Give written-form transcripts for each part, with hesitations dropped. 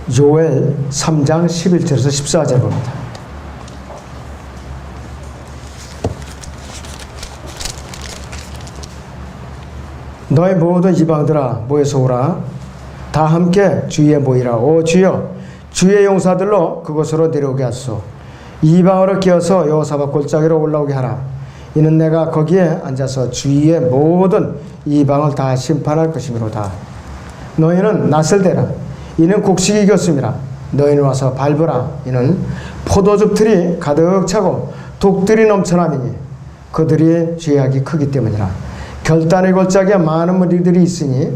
요엘 3장 11절에서 14절 봅니다. 너희 모든 이방들아 모여서 오라. 다 함께 주위에 모이라. 오 주여, 주의 용사들로 그곳으로 내려오게 하소서. 이방으로 끼어서 여호사밧 골짜기로 올라오게 하라. 이는 내가 거기에 앉아서 주위의 모든 이방을 다 심판할 것이므로다. 너희는 낯을 대라. 이는 곡식이 익었음이라. 너희는 와서 밟으라. 이는 포도즙 틀이 가득 차고 독들이 넘쳐남이니 그들이 죄악이 크기 때문이라. 결단의 골짜기에 많은 무리들이 있으니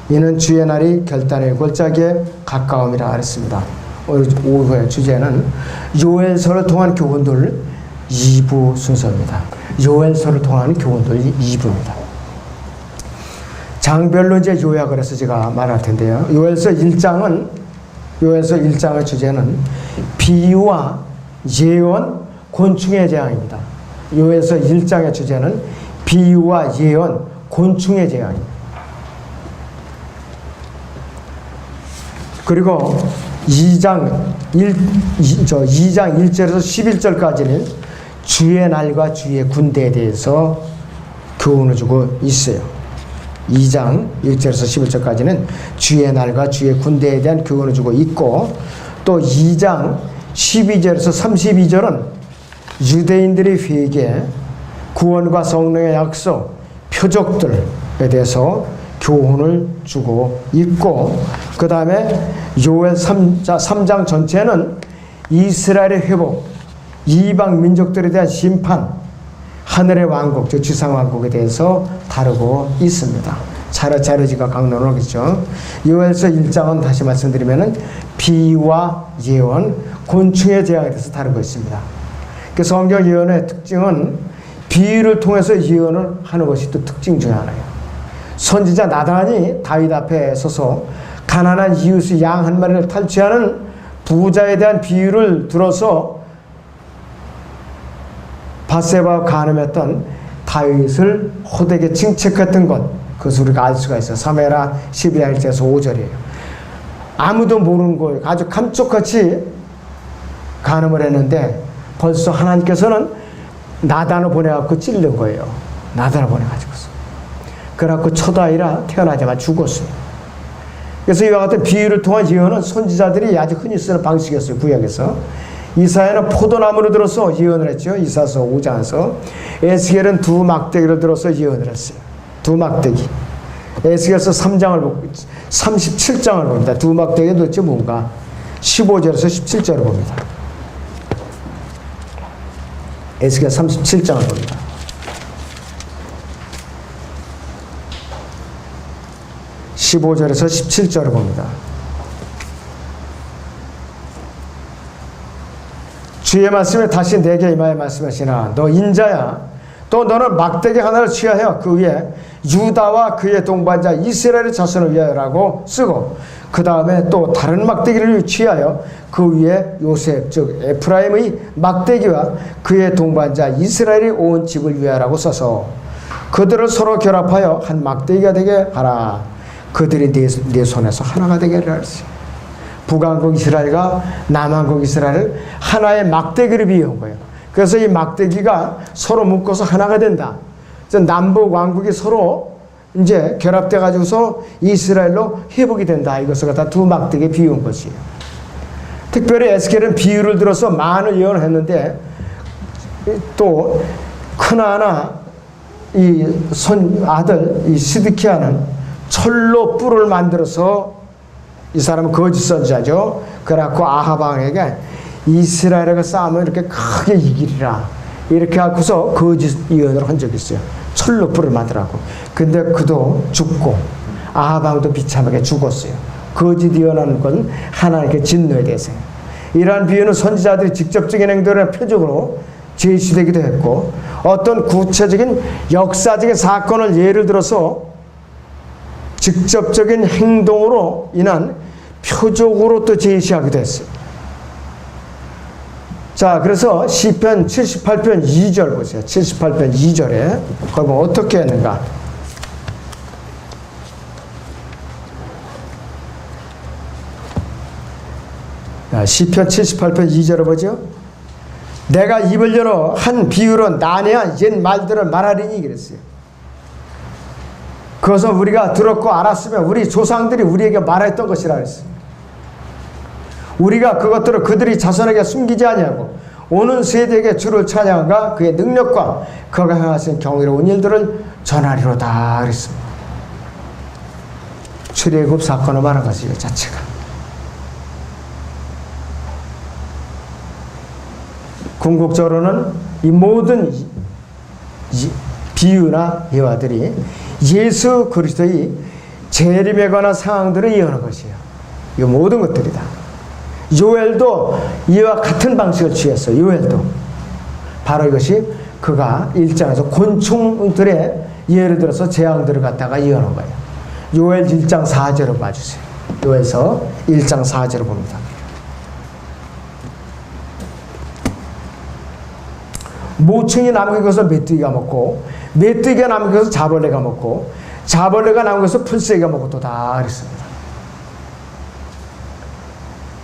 이는 주의 날이 결단의 골짜기에 가까움이라 하였습니다. 오후의 주제는 요엘서를 통한 교훈들 2부 순서입니다. 요엘서를 통한 교훈들 2부입니다. 장별로 이제 요약을 해서 제가 말할 텐데요. 요엘서 1장의 주제는 비유와 예언, 곤충의 재앙입니다. 요엘서 1장의 주제는 비유와 예언, 곤충의 재앙입니다. 그리고 2장 1절에서 11절까지는 주의 날과 주의 군대에 대해서 교훈을 주고 있어요. 2장 1절에서 11절까지는 주의 날과 주의 군대에 대한 교훈을 주고 있고, 또 2장 12절에서 32절은 유대인들의 회개, 구원과 성령의 약속, 표적들에 대해서 교훈을 주고 있고, 그 다음에 요엘 3장 전체는 이스라엘의 회복, 이방 민족들에 대한 심판, 하늘의 왕국, 즉 지상왕국에 대해서 다루고 있습니다. 차례차례 제가 강론을 하겠죠. 요엘서 1장은 다시 말씀드리면 비유와 예언, 곤충의 재앙에 대해서 다루고 있습니다. 그 성경 예언의 특징은 비유를 통해서 예언을 하는 것이 또 특징 중에 하나예요. 선지자 나단이 다윗 앞에 서서 가난한 이웃의 양 한 마리를 탈취하는 부자에 대한 비유를 들어서 밧세바와 간음했던 다윗을 호되게 칭책했던 것, 그것을 우리가 알 수가 있어요. 사무엘하 12장 1절에서 5절이에요. 아무도 모르는 거예요. 아주 감쪽같이 간음을 했는데 벌써 하나님께서는 나단을 보내갖고 찔른 거예요. 나단을 보내가지고서. 그래갖고 초다이라 태어나자마자 죽었어요. 그래서 이와 같은 비유를 통한 예언은 선지자들이 아주 흔히 쓰는 방식이었어요. 구약에서. 이사야는 포도나무를 들어서 예언을 했죠. 이사서 5장에서. 에스겔은 두 막대기를 들어서 예언을 했어요. 두 막대기. 에스겔서 3장을 보고 37장을 봅니다. 두 막대기가 도대체 뭔가? 15절에서 17절을 봅니다. 에스겔 37장을 봅니다. (15절에서) 17절을 봅니다. 주의 말씀에 다시 내게 임하여 말씀하시나 너 인자야, 또 너는 막대기 하나를 취하여 그 위에 유다와 그의 동반자 이스라엘의 자손을 위하여라고 쓰고, 그 다음에 또 다른 막대기를 취하여 그 위에 요셉 즉 에프라임의 막대기와 그의 동반자 이스라엘의 온 집을 위하여라고 써서 그들을 서로 결합하여 한 막대기가 되게 하라. 그들이 네 손에서 하나가 되게 하라. 북왕국 이스라엘과 남왕국 이스라엘을 하나의 막대기를 비유한 거예요. 그래서 이 막대기가 서로 묶어서 하나가 된다. 남북 왕국이 서로 이제 결합돼 가지고서 이스라엘로 회복이 된다. 이것을 갖다 두 막대기에 비유한 것이에요. 특별히 에스겔은 비유를 들어서 많은 예언을 했는데, 또 큰아나 이 아들 이 시드키야는 철로 뿔을 만들어서, 이 사람은 거짓 선지자죠. 그래갖고 아합 왕에게 이스라엘과 싸우면 이렇게 크게 이기리라, 이렇게 하고서 거짓 예언을 한 적이 있어요. 철로 뿔을 만들라고. 근데 그도 죽고 아합 왕도 비참하게 죽었어요. 거짓 예언하는 건 하나님께 진노에 대해서. 이러한 비유는 선지자들이 직접적인 행동의 표적으로 제시되기도 했고, 어떤 구체적인 역사적인 사건을 예를 들어서 직접적인 행동으로 인한 표적으로 또 제시하기도 했어요. 자, 그래서 시편 78편 2절 보세요. 78편 2절에 그러면 어떻게 했는가? 시편 78편 2절을 보죠. 내가 입을 열어 한 비유로 난해한 옛 말들을 말하리니 그랬어요. 그것은 우리가 들었고 알았으면 우리 조상들이 우리에게 말했던 것이라 그랬어요. 우리가 그것들을 그들이 자손에게 숨기지 아니하고 오는 세대에게 주를 찬양과 그의 능력과 그가 행하신 경이로운 일들을 전하리로다 그랬습니다. 출애굽 사건을 말한 것이요 자체가. 궁극적으로는 이 모든 비유나 예화들이 예수 그리스도의 재림에 관한 상황들을 예언한 것이에요. 이 모든 것들이다. 요엘도 이와 같은 방식을 취했어요. 요엘도 바로 이것이 그가 1장에서 곤충들의 예를 들어서 재앙들을 갖다가 예언한 거예요. 요엘 1장 4절을 봐주세요. 요엘서 1장 4절을 봅니다. 모충이 남은 것을 메뚜기가 먹고 메뚜기가 남은 것을 자벌레가 먹고 자벌레가 남은 것을 풀새가 먹고 또 다 그랬습니다.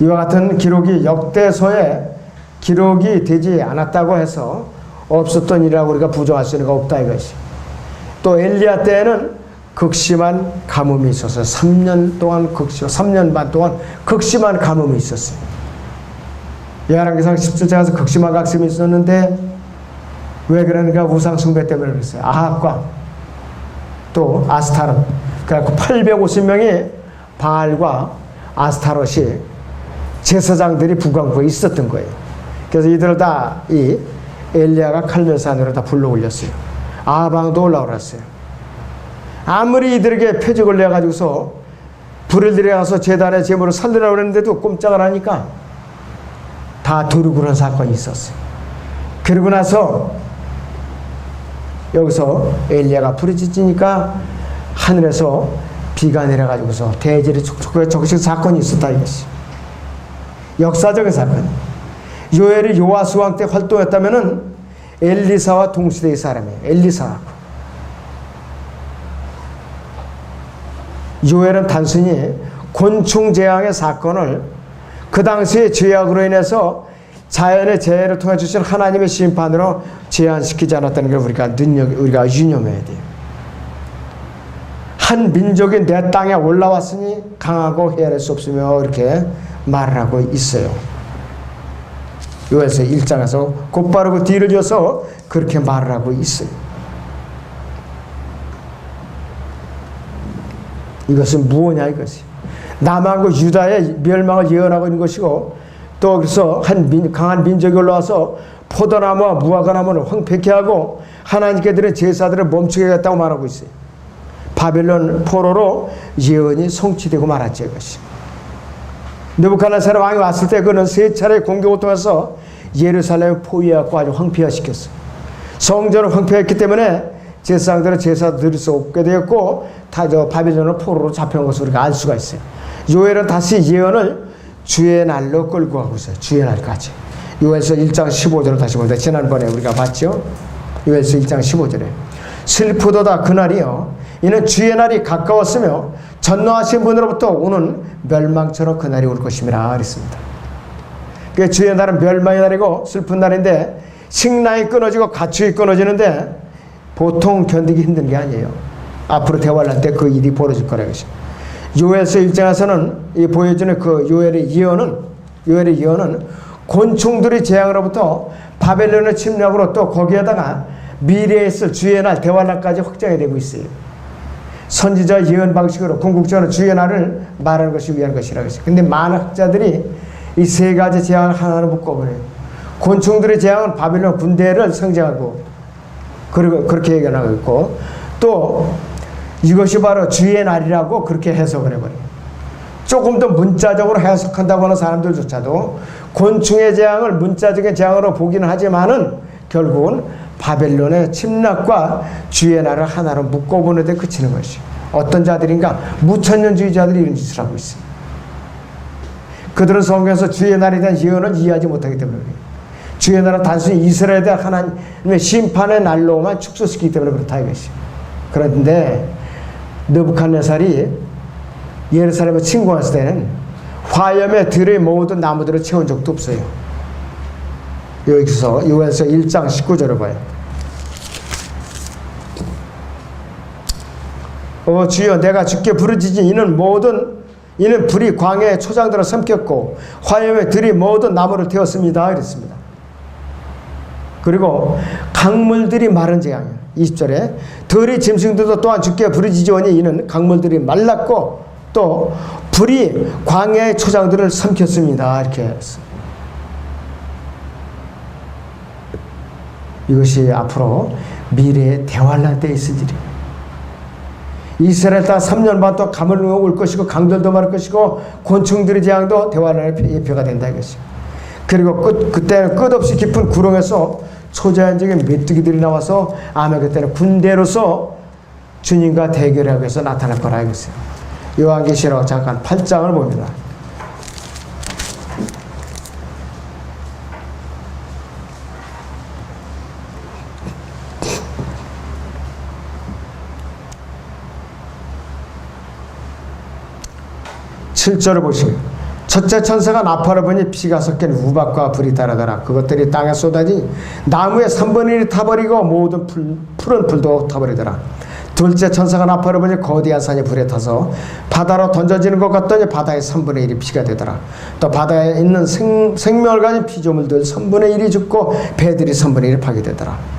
이와 같은 기록이 역대서에 기록이 되지 않았다고 해서 없었던 일이라고 우리가 부정할 수는 없다 이것이. 또 엘리야 때에는 극심한 가뭄이 있었어요. 3년 동안 3년 반 동안 극심한 가뭄이 있었어요. 열왕기상 17장에서 극심한 가뭄이 있었는데 왜 그러는가? 우상 숭배 때문에 그랬어요. 아합과 또 아스타롯. 그래갖고 850명의 바알과 아스타롯이 제사장들이 북왕국에 있었던 거예요. 그래서 이들을 다 이 엘리야가 칼멜산으로 다 불러 올렸어요. 아합왕도 올라올랐어요. 아무리 이들에게 표적을 내가지고서 불을 들여가서 제단에 제물을 살리라고 그랬는데도 꼼짝을 하니까 다 도르고 그런 사건이 있었어요. 그러고 나서 여기서 엘리야가 부르짖으니까 하늘에서 비가 내려가지고서 대지를 촉촉하게 적으신 사건이 있었다 이것이. 역사적인 사건. 요엘이 요아스 왕 때 활동했다면은 엘리사와 동시대의 사람이에요. 엘리사하고. 요엘은 단순히 곤충 재앙의 사건을 그 당시의 죄악으로 인해서 자연의 재해를 통해 주신 하나님의 심판으로 제한시키지 않았다는 걸 우리가 유념해야 돼요. 한 민족이 내 땅에 올라왔으니 강하고 헤아릴 수 없으며 이렇게 말을 하고 있어요. 요엘서 1장에서 곧바로 그 뒤를 이어서 그렇게 말을 하고 있어요. 이것은 무엇이냐 이것이. 남한과 유다의 멸망을 예언하고 있는 것이고 또 그래서 강한 민족이 올라와서 포도나무와 무화과나무를 황폐케 하고 하나님께 드린 제사들을 멈추게 하겠다고 말하고 있어요. 바벨론 포로로 예언이 성취되고 말았죠 이것이. 느부갓네살 왕이 왔을 때 그는 3차례 공격을 통해서 예루살렘을 포위하고 아주 황폐화시켰어요. 성전을 황폐했기 때문에 제사장들은 제사 드릴 수 없게 되었고 다 바벨론을 포로로 잡혀온 것을 우리가 알 수가 있어요. 요엘은 다시 예언을 주의 날로 끌고 가고 있어요. 주의 날까지. 요엘서 1장 15절을 다시 보는데 지난번에 우리가 봤죠. 요엘서 1장 15절에 슬프도다 그날이요 이는 주의 날이 가까웠으며 전노하신 분으로부터 오는 멸망처럼 그날이 올 것임이라 그랬습니다. 그러니까 주의 날은 멸망의 날이고 슬픈 날인데 식량이 끊어지고 가축이 끊어지는데 보통 견디기 힘든 게 아니에요. 앞으로 대환란 때 그 일이 벌어질 거라는 것입니다. 요엘서 1장에서는 이 보여주는 그 요엘의 예언은 곤충들의 재앙으로부터 바벨론의 침략으로 또 거기에다가 미래에 있을 주의 날 대환란까지 확장이 되고 있어요. 선지자 예언 방식으로 궁극적으로 주의 날을 말하는 것이 위한 것이라고 했어요. 근데 많은 학자들이 이 3가지 재앙을 하나로 묶어버려요. 곤충들의 재앙은 바벨론 군대를 상징하고 그렇게 얘기하고 있고 또 이것이 바로 주의 날이라고 그렇게 해석을 해버려요. 조금 더 문자적으로 해석한다고 하는 사람들조차도 곤충의 재앙을 문자적인 재앙으로 보기는 하지만은 결국은 바벨론의 침략과 주의 날을 하나로 묶어보는 데 그치는 것이에요. 어떤 자들인가? 무천년주의자들이 이런 짓을 하고 있어요. 그들은 성경에서 주의 날에 대한 예언을 이해하지 못하기 때문에 그래요. 주의 날은 단순히 이스라엘에 대한 하나님의 심판의 날로만 축소시키기 때문에 그렇다 이것이에요. 그런데 느부갓네살이 예루살렘을 침공했을 때는 화염에 들의 모든 나무들을 채운 적도 없어요. 여기서 요엘서 1장 19절을 봐요. 주여 내가 주께 부르짖으니 이는 불이 광야의 초장들을 삼켰고 화염에 들이 모든 나무를 태웠습니다. 이랬습니다. 그리고 강물들이 마른지야 20절에 들이 짐승들도 또한 주께 부르짖으니 이는 강물들이 말랐고 또 불이 광야의 초장들을 삼켰습니다. 이렇게 했습니다. 이것이 앞으로 미래의 대환란 때 있을 일이에요. 이스라엘 땅 3년 반 동안 가물이 올 것이고 강들도 마를 것이고 곤충들의 재앙도 대환란의 예표가 된다 이것이. 그리고 그때는 끝없이 깊은 구렁에서 초자연적인 메뚜기들이 나와서 아마 그때는 군대로서 주님과 대결하기 위해서 나타날 거라 이것이에요. 요한계시록 잠깐 8장을 봅니다. (7절을) 보시면 첫째 천사가 나팔을 보니 피가 섞인 우박과 불이 따르더라. 그것들이 땅에 쏟아지니 나무의 3분의 1이 타버리고 모든 푸른 풀도 타버리더라. 둘째 천사가 나팔을 보니 거대한 산이 불에 타서 바다로 던져지는 것 같더니 바다의 3분의 1이 피가 되더라. 또 바다에 있는 생명을 가진 피조물들 3분의 1이 죽고 배들이 3분의 1이 파괴되더라.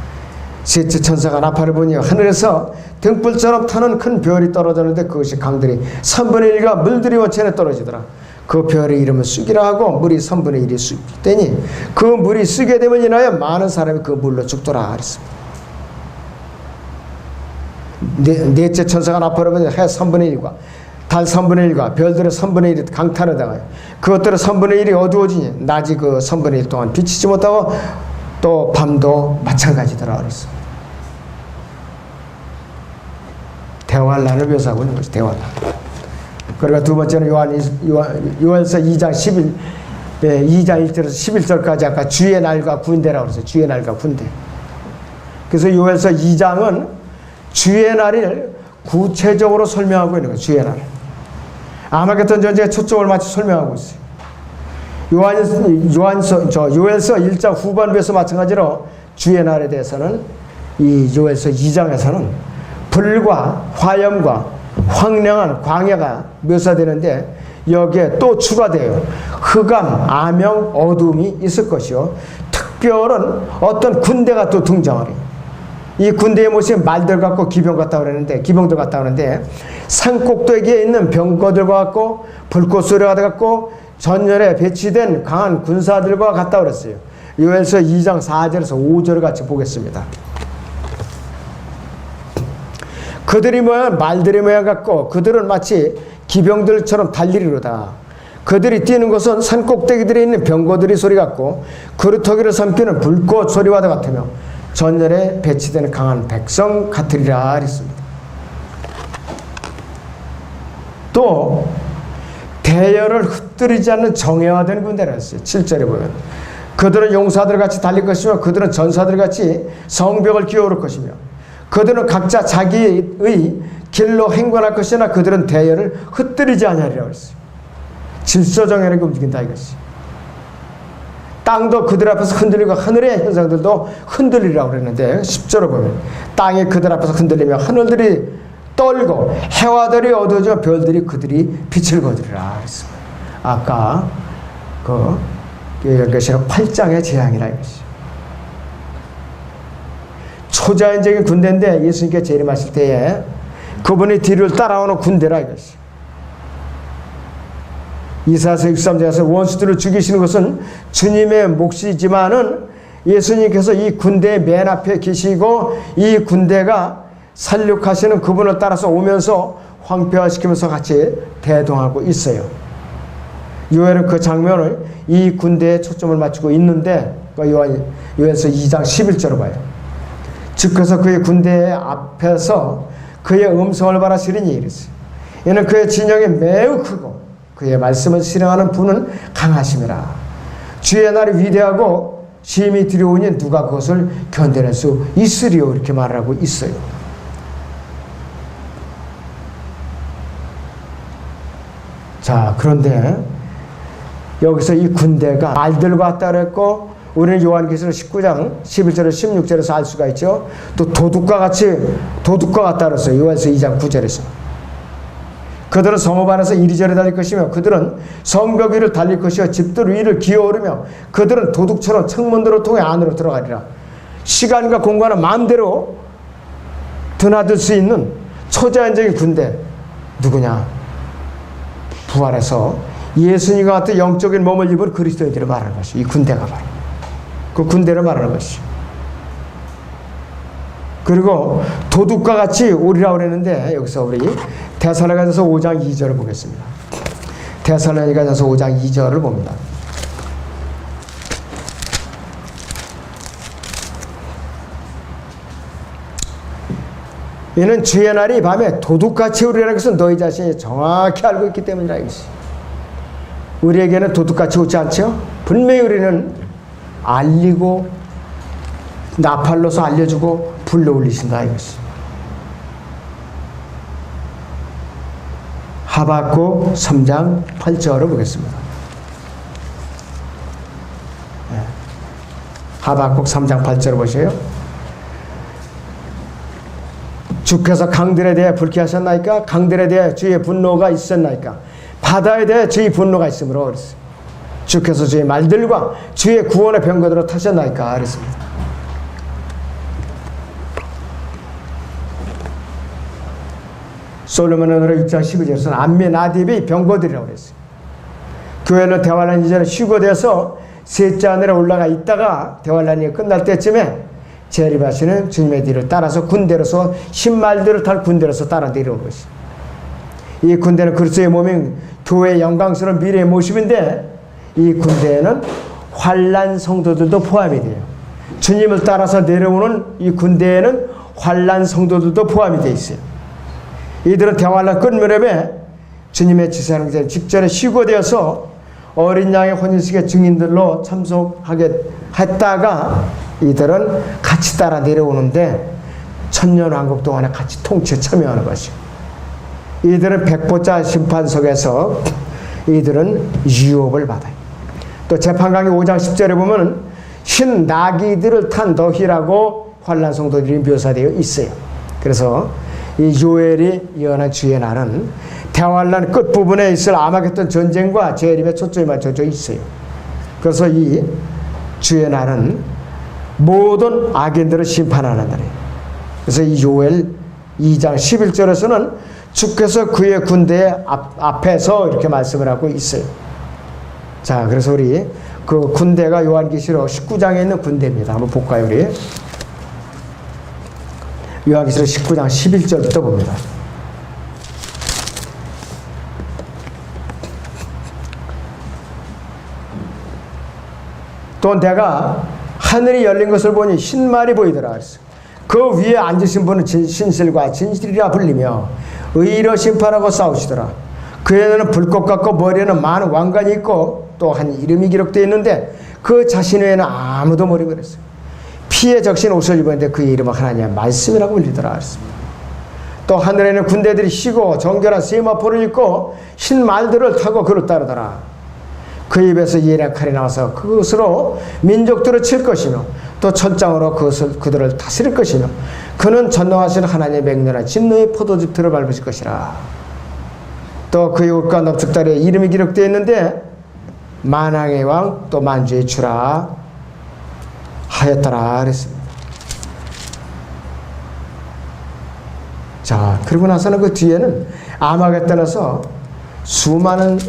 셋째 천사가 나팔을 보니 하늘에서 등불처럼 타는 큰 별이 떨어졌는데 그것이 강들이 3분의 1과 물들이 원천에 떨어지더라. 그 별의 이름은 쑥이라 하고 물이 3분의 1이 쑥되니 그 물이 쑥게 되면 인하여 많은 사람이 그 물로 죽더라 그랬습니다. 넷째 천사가 나팔을 보니 해 3분의 1과 달 3분의 1과 별들의 3분의 1이 강탄을 당하여 그것들의 3분의 1이 어두워지니 낮이 그 3분의 1 동안 비치지 못하고 또 밤도 마찬가지더라 그랬습니다. 대환란을 묘사하고 있는 것이 대환란. 그리고 두 번째는 요한서 2장 2장 1절에서 11절까지 아까 주의 날과 군대라고 그랬어요. 주의 날과 군대. 그래서 요한서 2장은 주의 날을 구체적으로 설명하고 있는 거예요. 주의 날. 아마겟돈 전쟁에 초점을 맞춰 설명하고 있어요. 요엘서 1장 후반부에서 마찬가지로 주의 날에 대해서는 이 요엘서 2장에서는 불과 화염과 황량한 광야가 묘사되는데 여기에 또 추가돼요. 흑암, 암영, 어둠이 있을 것이요. 특별한 어떤 군대가 또 등장을 해요. 이 군대의 모습이 말들 같고 기병들 같다 그러는데 산꼭대기에 있는 병거들과 같고 불꽃 소리가 같고 전열에 배치된 강한 군사들과 같다 그랬어요. 요엘서 2장 4절에서 5절을 같이 보겠습니다. 그들이 모양 말들의 모양 같고 그들은 마치 기병들처럼 달리리로다. 그들이 뛰는 것은 산꼭대기들에 있는 병거들의 소리 같고 그루터기를 삼키는 불꽃 소리와 같으며 전열에 배치되는 강한 백성 같으리라 했습니다. 또 대열을 흩뜨리지 않는 정예화된 군대라 했어요. 7절에 보면 그들은 용사들 같이 달릴 것이며 그들은 전사들 같이 성벽을 기어오를 것이며 그들은 각자 자기의 길로 행군할 것이나 그들은 대열을 흩뜨리지 아니하리라고 했어요. 질서정연하게 움직인다 이것이. 땅도 그들 앞에서 흔들리고 하늘의 현상들도 흔들리라고 그랬는데 10절을 보면 땅이 그들 앞에서 흔들리며 하늘들이 떨고 해와들이 어두워지며 별들이 그들이 빛을 거두리라 그랬습니다. 아까 요한계시록 8장의 재앙이라 이것이. 초자연적인 군대인데 예수님께 재림하실 때에 그분이 뒤를 따라오는 군대라 이것이. 이사야서 63장에서 원수들을 죽이시는 것은 주님의 몫이지만은 예수님께서 이 군대의 맨 앞에 계시고 이 군대가 살육하시는 그분을 따라서 오면서 황폐화시키면서 같이 대동하고 있어요. 요엘은 그 장면을 이 군대에 초점을 맞추고 있는데 요엘서 2장 11절을 봐요. 즉해서 그의 군대 앞에서 그의 음성을 바라시리니 이랬어요. 이는 그의 진영이 매우 크고 그의 말씀을 실행하는 분은 강하심이라. 주의 날이 위대하고 심히 두려우니 누가 그것을 견뎌낼 수 있으리요 이렇게 말하고 있어요. 자, 그런데 여기서 이 군대가 말들과 같다 그랬고, 우리는 요한계시록 19장 11절에서 16절에서 알 수가 있죠. 또 도둑과 같다 그랬어요. 요한계시록 2장 9절에서. 그들은 성읍 안에서 이리저리 달릴 것이며 그들은 성벽 위를 달릴 것이요 집들 위를 기어오르며 그들은 도둑처럼 창문들을 통해 안으로 들어가리라. 시간과 공간을 마음대로 드나들 수 있는 초자연적인 군대. 누구냐? 부활해서 예수님과 같은 영적인 몸을 입은 그리스도인들을 말하는 것이, 이 군대가 바로 그 군대를 말하는 것이. 그리고 도둑과 같이 오리라 그랬는데, 여기서 우리 데살로니가전서 5장 2절을 보겠습니다. 데살로니가전서 5장 2절을 봅니다. 이는 주의 날이 밤에 도둑같이 오리라는 것은 너희 자신이 정확히 알고 있기 때문이라. 이것이 우리에게는 도둑같이 오지 않죠. 분명히 우리는 알리고 나팔로서 알려주고 불러올리신다 이것이. 하박국 3장 8절을 보겠습니다. 하박국 3장 8절을 보세요. 주께서 강들에 대해 불쾌하셨나이까? 강들에 대해 주의 분노가 있었나이까? 바다에 대해 주의 분노가 있으므로 그랬어요. 주께서 주의 말들과 주의 구원의 병거들로 타셨나이까? 그랬습니다. 솔로몬은 6장 12절에서는 암미나딥의 병거들이라고 그랬어요. 교회는 대환란 이전에 휴거되어서 셋째 하늘에 올라가 있다가 대환란이 끝날 때쯤에 재림하시는 주님의 뒤를 따라서 군대로서 신말들을 탈 군대로서 따라 내려오는 것이. 이 군대는 그리스도의 몸인 교회의 영광스러운 미래의 모습인데, 이 군대에는 환난 성도들도 포함이 돼요. 주님을 따라서 내려오는 이 군대에는 환난 성도들도 포함이 되어 있어요. 이들은 대환란 끝무렵에 주님의 지사하는 직전에 휴거되어서 어린 양의 혼인식의 증인들로 참석하게 했다가 이들은 같이 따라 내려오는데 천년왕국 동안에 같이 통치에 참여하는 것이요. 이들은 백보자 심판석에서 이들은 유업을 받아요. 또 재판강의 5장 10절에 보면 신나귀들을 탄 너희라고 환난 성도들이 묘사되어 있어요. 그래서 이 요엘이 예언한 주의 날은 대환란 끝부분에 있을 아마겟돈 전쟁과 재림에 초점이 맞춰져 있어요. 그래서 이 주의 날은 모든 악인들을 심판하는 날이에요. 그래서 이 요엘 2장 11절에서는 주께서 그의 군대 앞에서 이렇게 말씀을 하고 있어요. 자, 그래서 우리 그 군대가 요한계시록 19장에 있는 군대입니다. 한번 볼까요, 우리? 요한계시록 19장 11절부터 봅니다. 또 내가 하늘이 열린 것을 보니 흰말이 보이더라 그랬어요. 그 위에 앉으신 분은 신실과 진실이라 불리며 의로 심판하고 싸우시더라. 그에는 불꽃 같고 머리에는 많은 왕관이 있고 또 한 이름이 기록되어 있는데 그 자신 외에는 아무도 모르고 그랬어요. 피에 적신 옷을 입었는데 그의 이름은 하나님의 말씀이라고 불리더라 그랬습니다. 또 하늘에는 군대들이 희고 정결한 세마포를 입고 흰 말들을 타고 그를 따르더라. 그 입에서 예리한 칼이 나와서 그것으로 민족들을 칠 것이며 또 철장으로 그들을 다스릴 것이며 그는 전능하신 하나님의 맹렬한 진노의 포도즙들을 밟으실 것이라. 또 그의 옷과 넙죽다리에 이름이 기록되어 있는데 만왕의 왕 또 만주의 주라 하였더라 그랬습니다. 자, 그러고 나서는 그 뒤에는 아마겟돈에서 수많은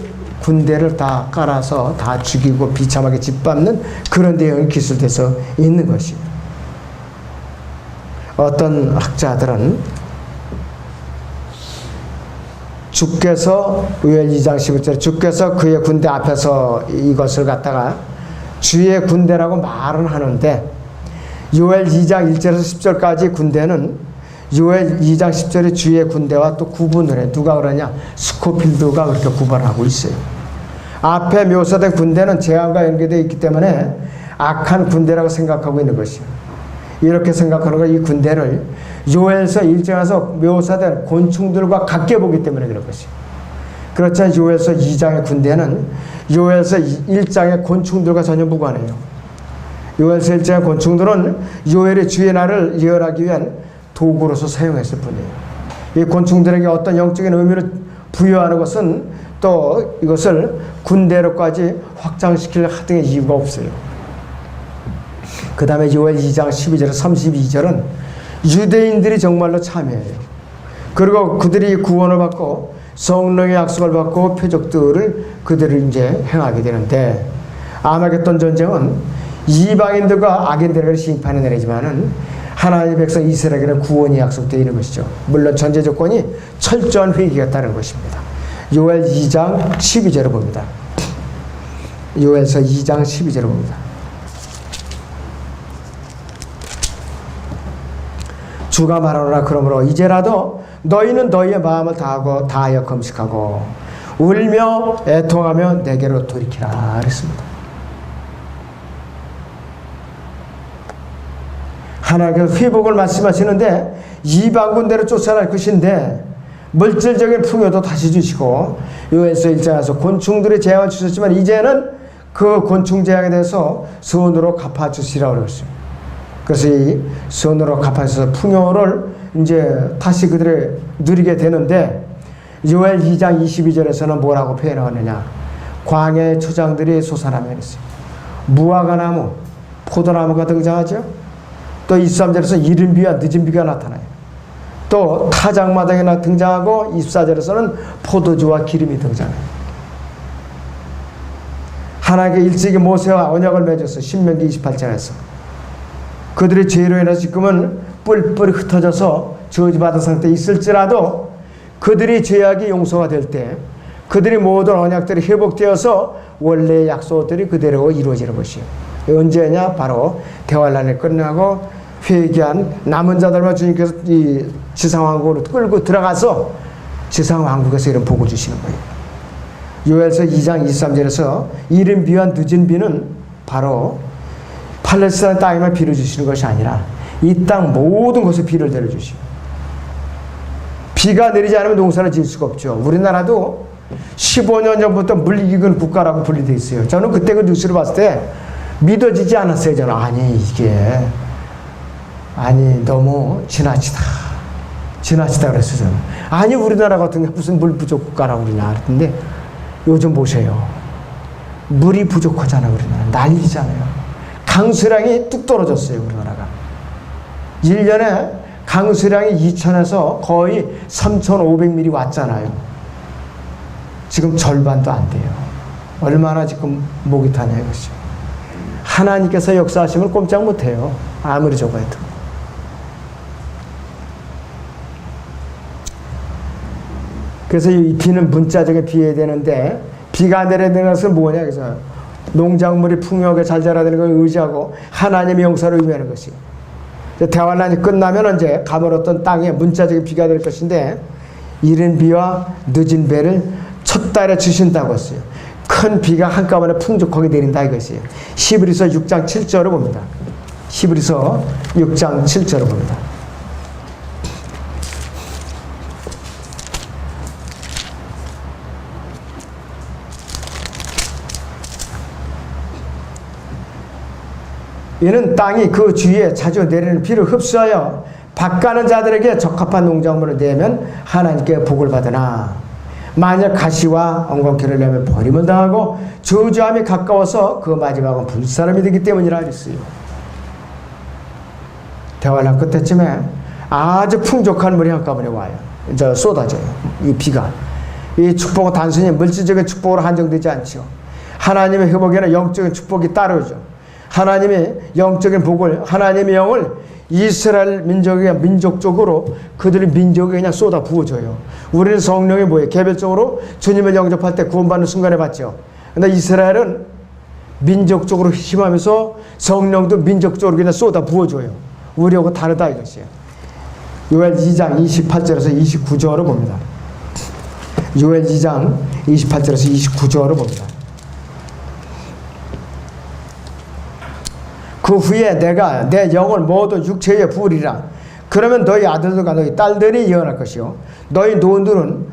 군대를 다 깔아서 다 죽이고 비참하게 짓밟는 그런 내용이 기술돼서 있는 것입니다. 어떤 학자들은 주께서 요엘 2장 11절에 주께서 그의 군대 앞에서 이것을 갖다가 주의 군대라고 말은 하는데 요엘 2장 1절에서 10절까지 군대는 요엘 2장 10절에 주의 군대와 또 구분을 해. 누가 그러냐? 스코필드가 그렇게 구분하고 있어요. 앞에 묘사된 군대는 재앙과 연계되어 있기 때문에 악한 군대라고 생각하고 있는 것이에요. 이렇게 생각하는 건 이 군대를 요엘서 1장에서 묘사된 곤충들과 같게 보기 때문에 그런 것이에요. 그렇지만 요엘서 2장의 군대는 요엘서 1장의 곤충들과 전혀 무관해요. 요엘서 1장의 곤충들은 요엘의 주의 날을 예언하기 위한 도구로서 사용했을 뿐이에요. 이 곤충들에게 어떤 영적인 의미를 부여하는 것은 또 이것을 군대로까지 확장시킬 하등의 이유가 없어요. 그 다음에 요엘 2장 12절에서 32절은 유대인들이 정말로 참여해요. 그리고 그들이 구원을 받고 성령의 약속을 받고 표적들을 그들을 이제 행하게 되는데, 아마겟돈 전쟁은 이방인들과 악인들을 심판해 내리지만은 하나님의 백성 이스라엘에게는 구원이 약속되어 있는 것이죠. 물론 전제 조건이 철저한 회개가 따르는 것입니다. 요엘 2장 12절을 봅니다. 요엘서 2장 12절을 봅니다. 주가 말하노라. 그러므로 이제라도 너희는 너희의 마음을 다하여 금식하고 울며 애통하며 내게로 돌이키라 그랬습니다. 하나님께서 회복을 말씀하시는데 이방 군대를 쫓아날 것인데 물질적인 풍요도 다시 주시고, 요엘서 1장에서 곤충들의 재앙을 주셨지만 이제는 그 곤충 재앙에 대해서 선으로 갚아주시라고 그랬어요. 그래서 이 선으로 갚아주셔서 풍요를 이제 다시 그들이 누리게 되는데, 요엘 2장 22절에서는 뭐라고 표현하느냐. 광야의 초장들이 솟아나며 있어요. 무화과 나무, 포도나무가 등장하죠. 또 23절에서 이른 비와 늦은 비가 나타나요. 또 타작마당이 등장하고 24절에서는 포도주와 기름이 등장해요. 하나님께 일찍이 모세와 언약을 맺었어요. 신명기 28장에서. 그들의 죄로 인해서 지금은 뿔뿔이 흩어져서 저주받은 상태에 있을지라도 그들이 죄악이 용서가 될 때 그들이 모든 언약들이 회복되어서 원래의 약속들이 그대로 이루어지는 것이에요. 언제냐? 바로 대환란이 끝나고 회개한 남은 자들만 주님께서 이 지상왕국으로 끌고 들어가서 지상왕국에서 이런 복을 주시는 거예요. 요엘서 2장 23절에서 이른 비와 늦은 비는 바로 팔레스타인 땅에만 비를 주시는 것이 아니라 이 땅 모든 곳에 비를 내려주시고, 비가 내리지 않으면 농사를 지을 수가 없죠. 우리나라도 15년 전부터 물익은 국가라고 분리되어 있어요. 저는 그때 그 뉴스를 봤을 때 믿어지지 않았어요. 저는 아니 너무 지나치다 그랬어요. 저는. 아니 우리나라 같은 게 무슨 물 부족 국가라고 그러냐 그랬는데, 요즘 보세요. 물이 부족하잖아요. 우리나라 난리잖아요. 강수량이 뚝 떨어졌어요. 우리나라가 1년에 강수량이 2,000에서 거의 3,500mm 왔잖아요. 지금 절반도 안 돼요. 얼마나 지금 목이 타냐 이것이죠. 하나님께서 역사하시면 꼼짝 못해요. 아무리 적어도. 그래서 이 비는 문자적인 비해야 되는데, 비가 내려야 되는 것은 뭐냐. 그래서 농작물이 풍요하게 잘 자라야 되는 걸 의지하고 하나님의 용서를 의미하는 것이에요. 대환란이 끝나면 이제 가물었던 땅에 문자적인 비가 될 것인데, 이른 비와 늦은 비를 첫 달에 주신다고 했어요. 큰 비가 한꺼번에 풍족하게 내린다 이것이에요. 히브리서 6장 7절을 봅니다. 히브리서 6장 7절을 봅니다. 이는 땅이 그 주위에 자주 내리는 비를 흡수하여 밭가는 자들에게 적합한 농작물을 내면 하나님께 복을 받으나, 만약 가시와 엉겅퀴를 내면 버림을 당하고 저주함이 가까워서 그 마지막은 불사람이 되기 때문이라 했어요. 대환란 끝에쯤에 아주 풍족한 물이 한꺼번에 와요. 이제 쏟아져요. 이 비가. 이 축복은 단순히 물질적인 축복으로 한정되지 않죠. 하나님의 회복에는 영적인 축복이 따르죠. 하나님의 영적인 복을, 하나님의 영을 이스라엘 민족에게 민족적으로 그들의 민족에 그냥 쏟아 부어줘요. 우리는 성령이 뭐예요? 개별적으로 주님을 영접할 때 구원받는 순간에 받죠. 근데 이스라엘은 민족적으로 힘하면서 성령도 민족적으로 그냥 쏟아 부어줘요. 우리하고 다르다 이것이에요. 요엘 2장 28절에서 29절을 봅니다. 요엘 2장 28절에서 29절을 봅니다. 그 후에 내가 내 영을 모두 육체에 부으리라. 그러면 너희 아들들과 너희 딸들이 예언할 것이요, 너희 노인들은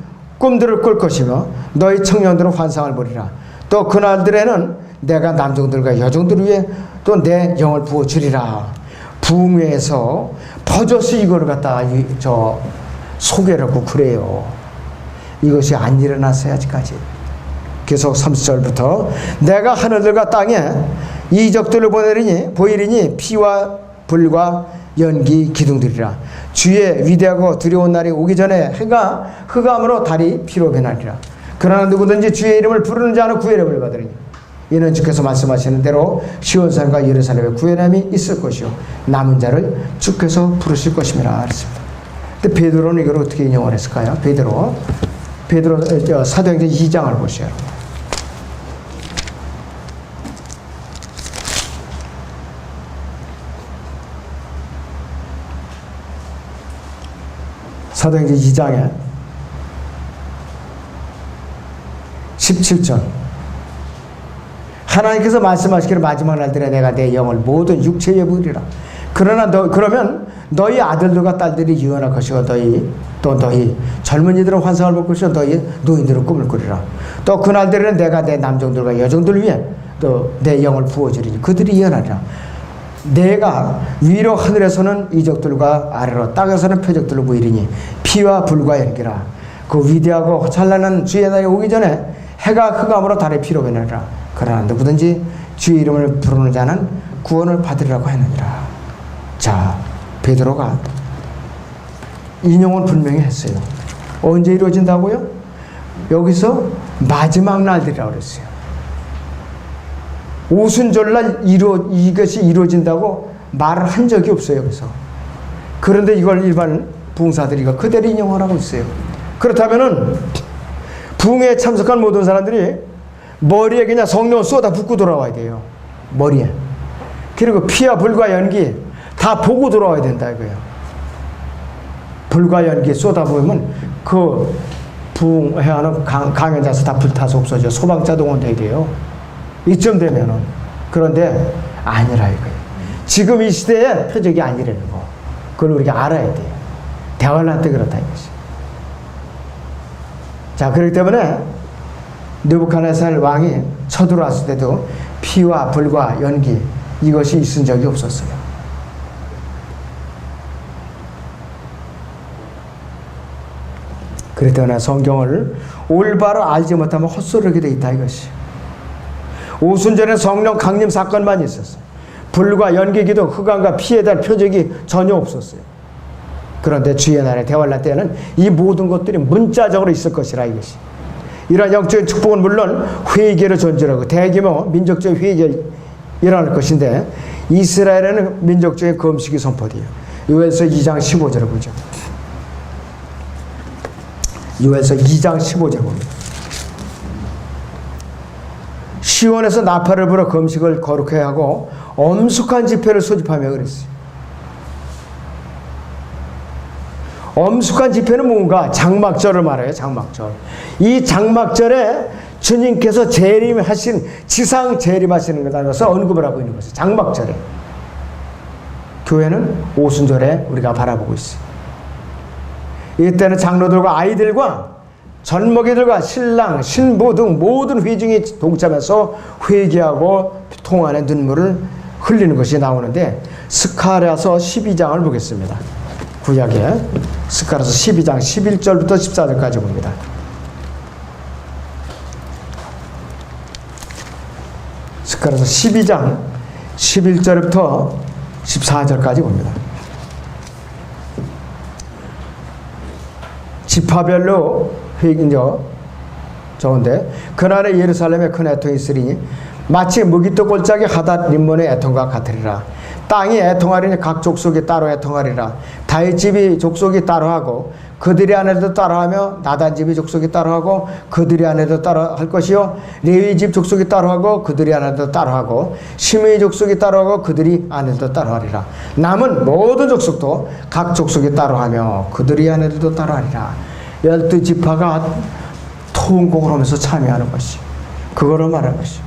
꿈들을 꿀 것이며 너희 청년들은 환상을 보리라. 또 그날들에는 내가 남종들과 여종들을 위해 또 내 영을 부어주리라. 부흥 회에서 버젓이 이거를 갖다 소개를 하고 그래요. 이것이 안 일어났어요 아직까지. 계속 30절부터 내가 하늘들과 땅에 이적들을 보이리니 피와 불과 연기 기둥들이라. 주의 위대하고 두려운 날이 오기 전에 해가 흑암으로 달이 피로 변하리라. 그러나 누구든지 주의 이름을 부르는 자는 구원을 받으리니 이는 주께서 말씀하시는 대로 시온산과 예루살렘에 구원함이 있을 것이요 남은 자를 주께서 부르실 것임이라 그랬습니다. 근데 베드로는 이걸 어떻게 인용을 했을까요? 베드로 사도행전 2장을 보셔요. 사도행전 2장에 17절 하나님께서 말씀하시기를 마지막 날들에 내가 내 영을 모든 육체에 부으리라. 그러나 그러면 너희 아들들과 딸들이 유언할 것이고 너희 젊은이들은 환상을 볼 것이고 너희 노인들은 꿈을 꾸리라. 또 그날들에는 내가 내 남종들과 여종들을 위해 또 내 영을 부어주리니 그들이 예언하리라. 내가 위로 하늘에서는 이적들과 아래로 땅에서는 표적들을 보이리니 피와 불과 연기라. 그 위대하고 찬란한 주의 날이 오기 전에 해가 흑암으로 달의 피로 변하리라. 그러나 누구든지 주의 이름을 부르는 자는 구원을 받으리라고 했느니라. 자, 베드로가 인용을 분명히 했어요. 언제 이루어진다고요? 여기서 마지막 날들이라고 그랬어요. 오순절날 이것이 이루어진다고 말을 한 적이 없어요. 그래서 그런데 이걸 일반 부흥사들이 그대로 인용을 하고 있어요. 그렇다면은 부흥회에 참석한 모든 사람들이 머리에 그냥 성령을 쏟아 붓고 돌아와야 돼요. 머리에. 그리고 피와 불과 연기 다 보고 돌아와야 된다 이거예요. 불과 연기 쏟아 부으면 그 부흥회하는 강연자서 다 불타서 없어져. 소방차 동원돼야 돼요. 이쯤 되면은. 그런데 아니라 이거예요. 지금 이 시대에 표적이 아니라는 거. 그걸 우리가 알아야 돼요. 대환란 때 그렇다 이것이. 자, 그렇기 때문에 느부갓네살 왕이 쳐들어왔을 때도 피와 불과 연기 이것이 있은 적이 없었어요. 그렇기 때문에 성경을 올바로 알지 못하면 헛소리하게 돼 있다 이것이. 오순절에 성령 강림 사건만 있었어요. 불과 연기 기둥, 흑암과 피에 대한 표적이 전혀 없었어요. 그런데 주의 날의 대환란 때는 이 모든 것들이 문자적으로 있을 것이라 이것이. 이러한 영적인 축복은 물론 회개로 존재하고 대규모 민족적인 회개가 일어날 것인데 이스라엘에는 민족적인 금식이 선포돼요. 요엘서 2장 15절을 보죠. 요엘서 2장 15절 봅니다. 시온에서 나팔을 불어 금식을 거룩하게 하고 엄숙한 집회를 소집하며 그랬어요. 엄숙한 집회는 뭔가? 장막절을 말해요. 장막절. 이 장막절에 주님께서 재림하신 지상 재림하시는 것을 언급을 하고 있는 것이에요. 장막절에. 교회는 오순절에 우리가 바라보고 있어요. 이때는 장로들과 아이들과 젊은이들과 신랑, 신부 등 모든 회중이 동참해서 회개하고 통안의 눈물을 흘리는 것이 나오는데 스가랴서 12장을 보겠습니다. 구약에 스가랴서 12장 11절부터 14절까지 봅니다. 스가랴서 12장 11절부터 14절까지 봅니다. 지파별로 회긴저 좋은데 그날에 예루살렘에 큰 애통이 있으리니 마치 무기토 골짜기 하닷 림몬의 애통과 같으리라. 땅이 애통하리니 각 족속이 따로 애통하리라. 다윗 집이 족속이 따로하고 그들의 아내도 따로하며 나단 집이 족속이 따로하고 그들의 아내도 따로할 것이요 레위 집 족속이 따로하고 그들의 아내도 따로하고 시므이 족속이 따로하고 그들이 아내도 따로하리라. 남은 모든 족속도 각 족속이 따로하며 그들의 아내들도 따로하리라. 12지파가 통곡을 하면서 참여하는 것이 그거를 말하는 것이.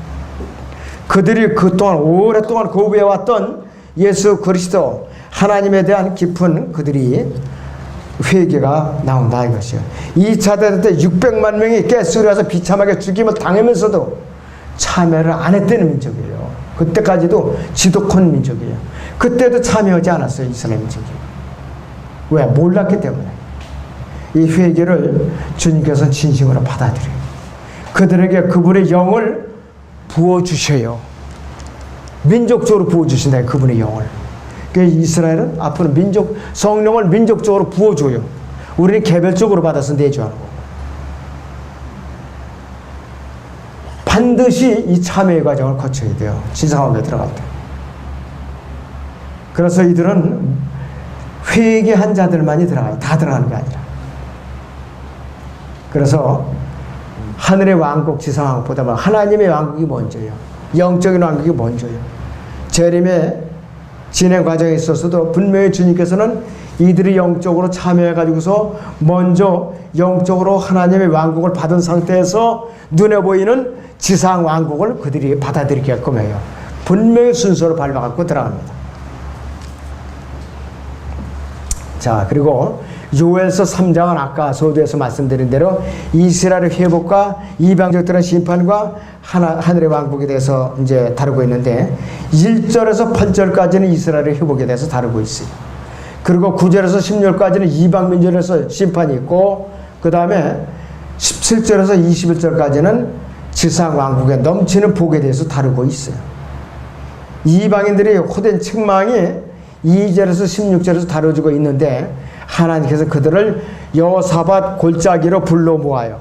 그들이 그동안 오랫동안 거부해왔던 예수 그리스도 하나님에 대한 깊은 그들이 회개가 나온다 이것이요. 2차 대전 때 600만 명이 가스로 와서 비참하게 죽임을 당하면서도 참여를 안 했다는 민족이에요. 그때까지도 지독한 민족이에요. 그때도 참여하지 않았어요. 이스라엘 민족이. 왜? 몰랐기 때문에. 이 회개를 주님께서는 진심으로 받아들여요. 그들에게 그분의 영을 부어주셔요. 민족적으로 부어주신다. 그분의 영을. 이스라엘은 앞으로 성령을 민족적으로 부어줘요. 우리는 개별적으로 받아서 내주하는 거고. 반드시 이 참여의 과정을 거쳐야 돼요. 지상학에 들어갈 때. 그래서 이들은 회개한 자들만이 들어가요. 다 들어가는 게 아니라. 그래서 하늘의 왕국, 지상왕국보다 하나님의 왕국이 먼저예요. 영적인 왕국이 먼저예요. 재림의 진행 과정에 있어서도 분명히 주님께서는 이들이 영적으로 참여해가지고서 먼저 영적으로 하나님의 왕국을 받은 상태에서 눈에 보이는 지상 왕국을 그들이 받아들이게끔 해요. 분명히 순서를 밟아갖고 들어갑니다. 자, 그리고 요엘서 3장은 아까 서두에서 말씀드린 대로 이스라엘의 회복과 이방족들의 심판과 하늘의 왕국에 대해서 이제 다루고 있는데 1절에서 8절까지는 이스라엘의 회복에 대해서 다루고 있어요. 그리고 9절에서 16절까지는 이방민족에서 심판이 있고 그 다음에 17절에서 21절까지는 지상 왕국에 넘치는 복에 대해서 다루고 있어요. 이방인들이 호된 책망이 2절에서 16절에서 다뤄지고 있는데 하나님께서 그들을 여호사밧 골짜기로 불러 모아요.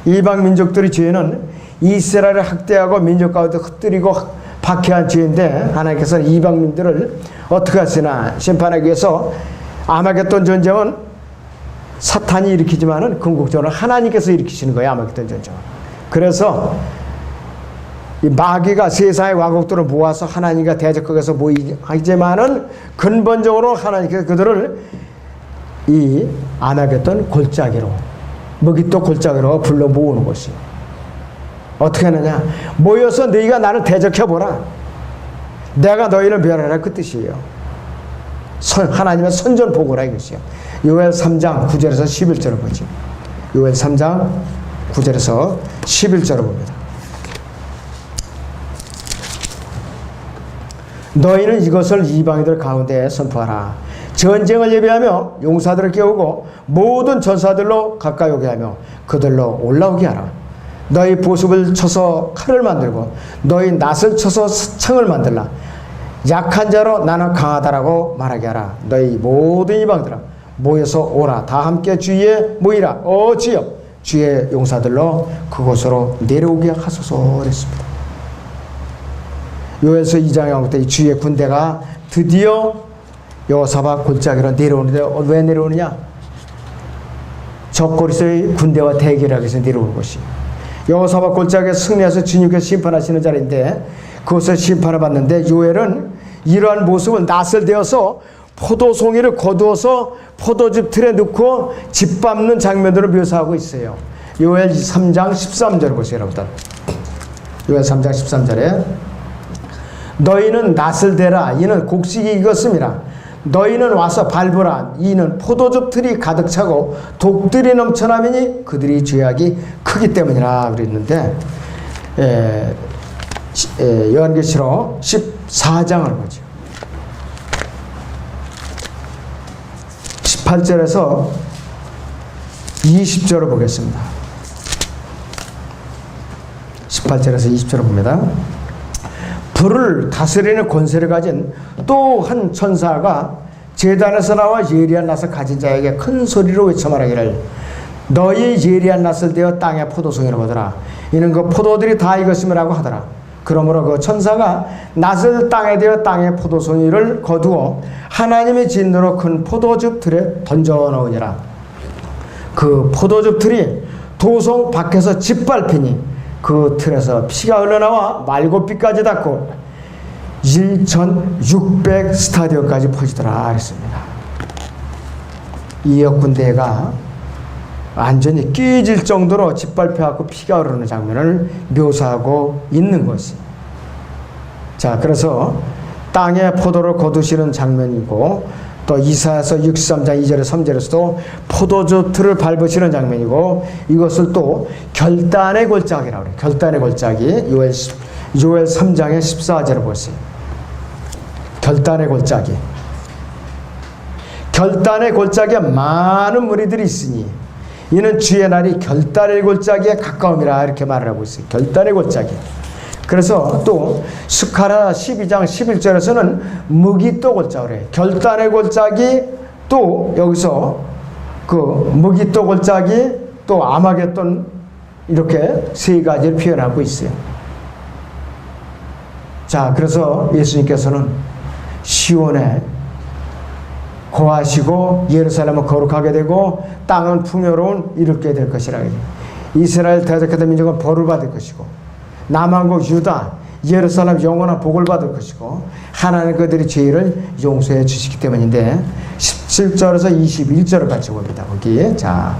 이방 민족들의 죄는 이스라엘을 학대하고 민족 가운데 흩뜨리고 박해한 죄인데 하나님께서는 이방민들을 어떻게 하시나 심판하기 위해서 아마겟돈 전쟁은 사탄이 일으키지만은 궁극적으로 하나님께서 일으키시는 거예요. 아마겟돈 전쟁은. 그래서 이 마귀가 세상의 왕국들을 모아서 하나님과 대적국에서 모이지만은 근본적으로 하나님께서 그들을 이 아마겟돈 골짜기로 먹잇도 골짜기로 불러 모으는 것이요. 어떻게 하느냐? 모여서 너희가 나를 대적해보라. 내가 너희를 멸하라 그 뜻이에요. 하나님의 선전포고라 이것이요. 요엘 3장 9절에서 11절을 보죠. 요엘 3장 9절에서 11절을 봅니다. 너희는 이것을 이방인들 가운데 선포하라. 전쟁을 예비하며 용사들을 깨우고 모든 전사들로 가까이 오게 하며 그들로 올라오게 하라. 너희 보습을 쳐서 칼을 만들고 너희 낫을 쳐서 창을 만들라. 약한 자로 나는 강하다라고 말하게 하라. 너희 모든 이방들아 모여서 오라. 다 함께 주위에 모이라. 주여 주의 용사들로 그곳으로 내려오게 하소서 그랬습니다. 요엘서 2장에 올 때 주의 군대가 드디어 여호사밧 골짜기로 내려오는데 왜 내려오느냐? 적그리스도의 군대와 대결하기 위해서 내려오는 것이. 여호사밧 골짜기에 승리해서 주님께서 심판하시는 자리인데 그것을 심판을 받는데 요엘은 이러한 모습을 낫을 대어서 포도송이를 거두어서 포도즙 틀에 넣고 짓밟는 장면들을 묘사하고 있어요. 요엘 3장 13절을 보세요, 여러분들. 요엘 3장 13절에 너희는 낫을 대라. 이는 곡식이 익었음이라. 너희는 와서 밟으라. 이는 포도즙 틀이 가득 차고 독들이 넘쳐나미니 그들이 죄악이 크기 때문이라 그랬는데 요한계시록 14장을 보죠. 18절에서 20절을 보겠습니다. 18절에서 20절을 봅니다. 불을 다스리는 권세를 가진 또 한 천사가 제단에서 나와 예리한 낫을 가진 자에게 큰 소리로 외쳐 말하기를 너희 예리한 낫을 대어 땅의 포도송이로 거두라. 이는 그 포도들이 다 익었음이라고 하더라. 그러므로 그 천사가 낫을 땅에 대어 땅의 포도송이를 거두어 하나님의 진노로 큰 포도즙 틀에 던져 넣으니라. 그 포도즙 틀이 도성 밖에서 짓밟히니 그 틀에서 피가 흘러나와 말고삐까지 닿고 1600 스타디오까지 퍼지더라 그랬습니다. 이역 군대가 완전히 깨질 정도로 짓밟혀갖고 피가 흐르는 장면을 묘사하고 있는 것이. 자, 그래서 땅에 포도를 거두시는 장면이고 또 이사야서 63장 2절에 3절에서도 포도주 틀을 밟으시는 장면이고, 이것을 또 결단의 골짜기라고 그래요. 결단의 골짜기. 요엘 3장의 14절을 보세요. 결단의 골짜기. 결단의 골짜기에 많은 무리들이 있으니 이는 주의 날이 결단의 골짜기에 가까움이라, 이렇게 말을 하고 있어요. 결단의 골짜기. 그래서 또 스가랴 12장 11절에서는 무기또 골짜기 그래요. 결단의 골짜기, 또 여기서 그 무기또 골짜기, 또 아마겟돈, 이렇게 세 가지를 표현하고 있어요. 자, 그래서 예수님께서는 시온에 거하시고 예루살렘은 거룩하게 되고 땅은 풍요로운 이롭게 될 것이라. 이스라엘 대적했던 민족은 벌을 받을 것이고 남한국 유다 예루살렘 영원한 복을 받을 것이고 하나님 그들의 죄를 용서해 주시기 때문인데, 17절에서 21절을 같이 봅니다. 거기. 자,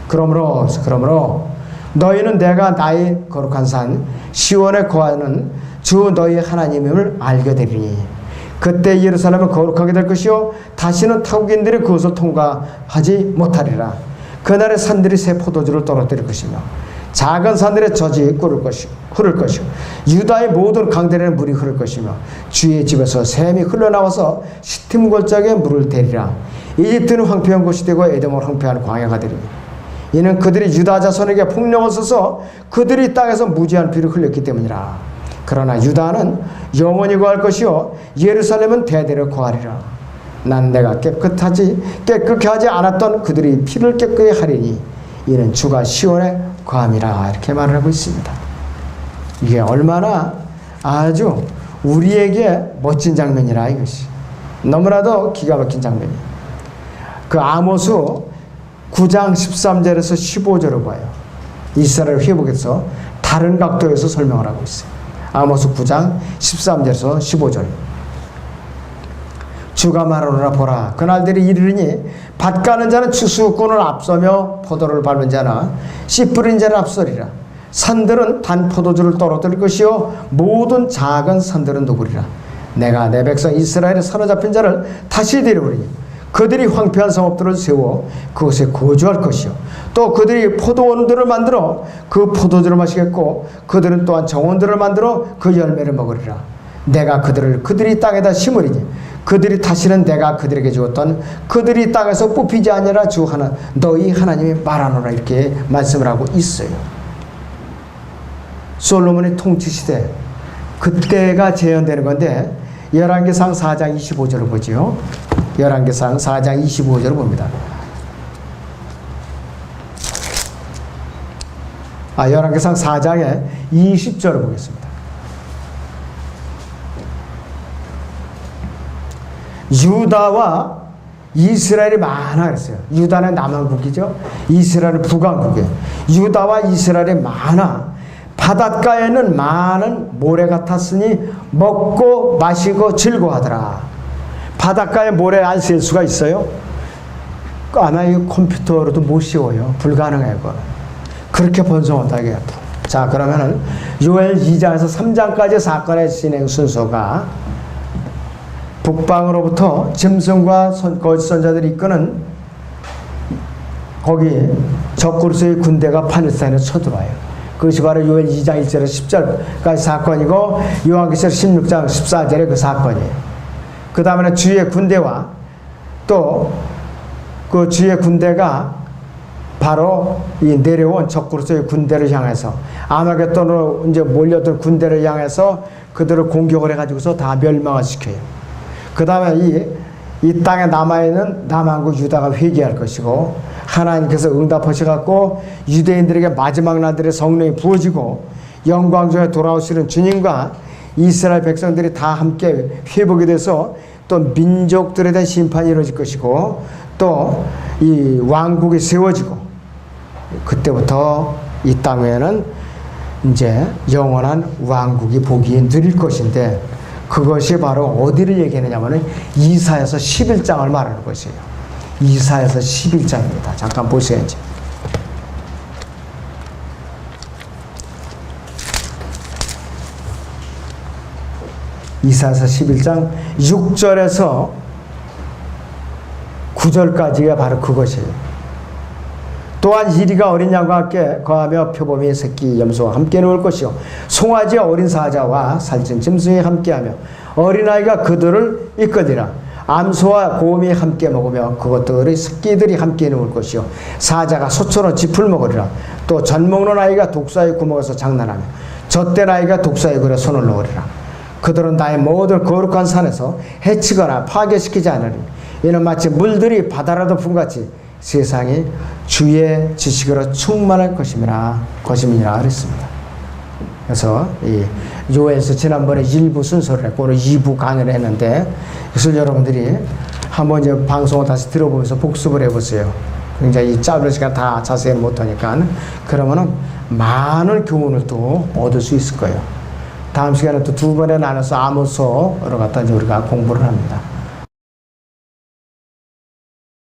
그러므로 너희는 내가 나의 거룩한 산 시온에 거하는 주 너희 하나님임을 알게 되리니 그때 예루살렘은 거룩하게 될 것이요 다시는 타국인들이 그것을 통과하지 못하리라. 그날의 산들이 새 포도주를 떨어뜨릴 것이며 작은 산들의 젖이 흐를 것이요 유다의 모든 강들에는 물이 흐를 것이며 주의 집에서 샘이 흘러나와서 시팀 골짜기에 물을 대리라. 이집트는 황폐한 곳이 되고 에돔은 황폐한 광야가 되리니 이는 그들이 유다 자손에게 폭력을 써서 그들이 땅에서 무지한 피를 흘렸기 때문이라. 그러나 유다는 영원히 거할 것이요 예루살렘은 대대로 거하리라. 난 내가 깨끗하게 하지 않았던 그들이 피를 깨끗이 하리니 이는 주가 시온에 거함이라. 이렇게 말을 하고 있습니다. 이게 얼마나 아주 우리에게 멋진 장면이라, 이것이. 너무나도 기가 막힌 장면이에요. 그 아모스 9장 13절에서 15절을 봐요. 이스라엘 회복에서 다른 각도에서 설명을 하고 있어요. 아모스 9장 13절에서 15절. 주가 말하노라. 보라, 그날들이 이르리니 밭 가는 자는 추수꾼을 앞서며 포도를 밟는 자나 씨 뿌린 자를 앞서리라. 산들은 단 포도주를 떨어뜨릴 것이요 모든 작은 산들은 누구리라. 내가 내 백성 이스라엘에 사로잡힌 자를 다시 데려오리니 그들이 황폐한 성읍들을 세워 그곳에 거주할 것이요 또 그들이 포도원들을 만들어 그 포도주를 마시겠고 그들은 또한 정원들을 만들어 그 열매를 먹으리라. 내가 그들이 땅에다 심으리니 그들이 다시는 내가 그들에게 주었던 그들이 땅에서 뽑히지 아니라 주 하나 너희 하나님이 말하노라. 이렇게 말씀을 하고 있어요. 솔로몬의 통치 시대, 그때가 재현되는 건데 열왕기상 4장 25절을 보지요. 열왕기상 4장 25절을 봅니다. 열왕기상 4장의 20절을 보겠습니다. 유다와 이스라엘이 많아 그랬어요. 유다는 남한국이죠. 이스라엘은 북한국이에요. 유다와 이스라엘이 많아. 바닷가에는 많은 모래 같았으니 먹고 마시고 즐거워하더라. 바닷가에 모래 안 셀 수가 있어요? 아마 이 컴퓨터로도 못 씌워요. 불가능해요. 그렇게 번성하다게. 자, 그러면은 요엘 2장에서 3장까지 사건의 진행 순서가 북방으로부터 짐승과 거짓 선자들이 이끄는 거기 적그리스도의 군대가 팔레스타인에 쳐들어와요. 그것이 바로 요엘 2장 1절에서 10절까지 사건이고 요한계시록 16장 14절에 그 사건이에요. 그 다음에는 주의 군대와 또 그 주의 군대가 바로 이 내려온 적그리스도의 군대를 향해서 아마겟돈으로 이제 몰려든 군대를 향해서 그들을 공격을 해가지고서 다 멸망을 시켜요. 그 다음에 이 땅에 남아있는 남한국 유다가 회개할 것이고 하나님께서 응답하셔갖고 유대인들에게 마지막 날들의 성령이 부어지고 영광 중에 돌아오시는 주님과 이스라엘 백성들이 다 함께 회복이 돼서 또 민족들에 대한 심판이 이루어질 것이고 또 이 왕국이 세워지고 그때부터 이 땅에는 이제 영원한 왕국이 보기 누릴 것인데 그것이 바로 어디를 얘기하느냐면 이사야서 11장을 말하는 것이에요. 이사야서 11장입니다. 잠깐 보세요. 이제. 이사야서 11장 6절에서 9절까지가 바로 그것이에요. 또한 이리가 어린 양과 함께 거하며 표범이 새끼 염소와 함께 누울 것이요 송아지와 어린 사자와 살찐 짐승이 함께하며 어린아이가 그들을 이끌리라. 암소와 곰이 함께 먹으며 그것들의 새끼들이 함께 누울 것이요 사자가 소처럼 짚을 먹으리라. 또 젖 먹는 아이가 독사의 구멍에서 장난하며 젖된 아이가 독사의 굴에 손을 넣으리라. 그들은 나의 모든 거룩한 산에서 해치거나 파괴시키지 않으리. 이는 마치 물들이 바다라도 품같이 세상이 주의 지식으로 충만할 것임이라 그랬습니다. 그래서 이 요엘서 지난번에 1부 순서를 했고 오늘 2부 강의를 했는데 이것을 여러분들이 한번 이제 방송을 다시 들어보면서 복습을 해보세요. 굉장히 짧은 시간 다 자세히 못하니까 그러면은 많은 교훈을 또 얻을 수 있을 거예요. 다음 시간에 또 두 번에 나눠서 아모스로 갖다 이제 우리가 공부를 합니다.